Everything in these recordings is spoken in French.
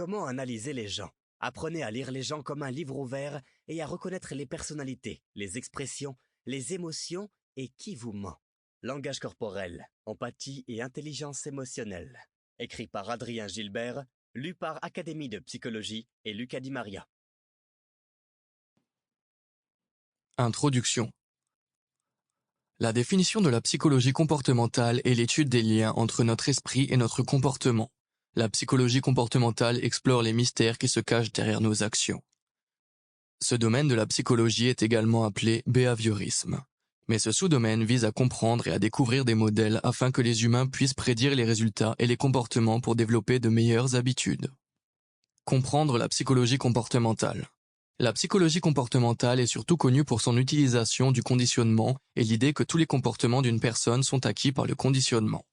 Comment analyser les gens? Apprenez à lire les gens comme un livre ouvert et à reconnaître les personnalités, les expressions, les émotions et qui vous ment. Langage corporel, empathie et intelligence émotionnelle. Écrit par Adrien Gilbert, lu par Académie de Psychologie et Lucas Di Maria. Introduction. La définition de la psychologie comportementale est l'étude des liens entre notre esprit et notre comportement. La psychologie comportementale explore les mystères qui se cachent derrière nos actions. Ce domaine de la psychologie est également appelé behaviorisme. Mais ce sous-domaine vise à comprendre et à découvrir des modèles afin que les humains puissent prédire les résultats et les comportements pour développer de meilleures habitudes. Comprendre la psychologie comportementale. La psychologie comportementale est surtout connue pour son utilisation du conditionnement et l'idée que tous les comportements d'une personne sont acquis par le conditionnement.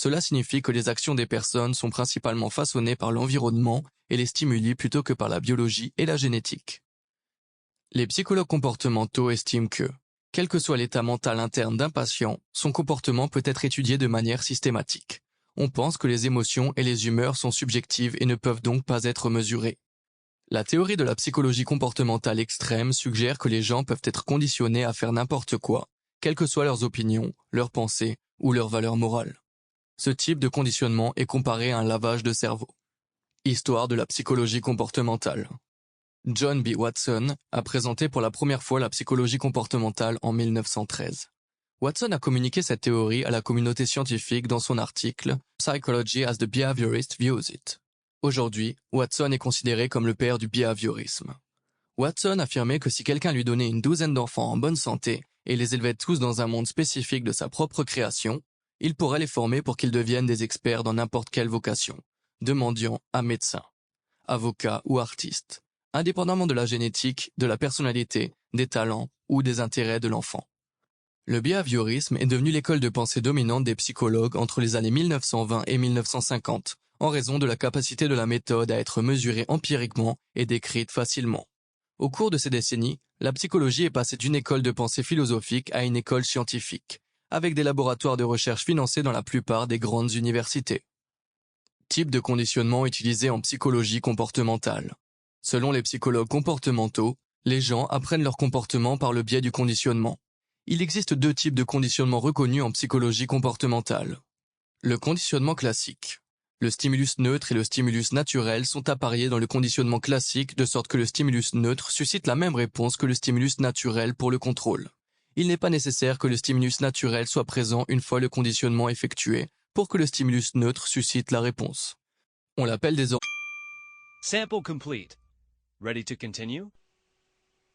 Cela signifie que les actions des personnes sont principalement façonnées par l'environnement et les stimuli plutôt que par la biologie et la génétique. Les psychologues comportementaux estiment que, quel que soit l'état mental interne d'un patient, son comportement peut être étudié de manière systématique. On pense que les émotions et les humeurs sont subjectives et ne peuvent donc pas être mesurées. La théorie de la psychologie comportementale extrême suggère que les gens peuvent être conditionnés à faire n'importe quoi, quelles que soient leurs opinions, leurs pensées ou leurs valeurs morales. Ce type de conditionnement est comparé à un lavage de cerveau. Histoire de la psychologie comportementale. John B. Watson a présenté pour la première fois la psychologie comportementale en 1913. Watson a communiqué cette théorie à la communauté scientifique dans son article « Psychology as the Behaviorist Views It ». Aujourd'hui, Watson est considéré comme le père du behaviorisme. Watson affirmait que si quelqu'un lui donnait une douzaine d'enfants en bonne santé et les élevait tous dans un monde spécifique de sa propre création, il pourrait les former pour qu'ils deviennent des experts dans n'importe quelle vocation, de mendiant à médecin, avocat ou artiste, indépendamment de la génétique, de la personnalité, des talents ou des intérêts de l'enfant. Le behaviorisme est devenu l'école de pensée dominante des psychologues entre les années 1920 et 1950, en raison de la capacité de la méthode à être mesurée empiriquement et décrite facilement. Au cours de ces décennies, la psychologie est passée d'une école de pensée philosophique à une école scientifique, avec des laboratoires de recherche financés dans la plupart des grandes universités. Type de conditionnement utilisé en psychologie comportementale. Selon les psychologues comportementaux, les gens apprennent leur comportement par le biais du conditionnement. Il existe deux types de conditionnement reconnus en psychologie comportementale. Le conditionnement classique. Le stimulus neutre et le stimulus naturel sont appariés dans le conditionnement classique de sorte que le stimulus neutre suscite la même réponse que le stimulus naturel pour le contrôle. Il n'est pas nécessaire que le stimulus naturel soit présent une fois le conditionnement effectué pour que le stimulus neutre suscite la réponse. On l'appelle désormais Sample complete. Ready to continue?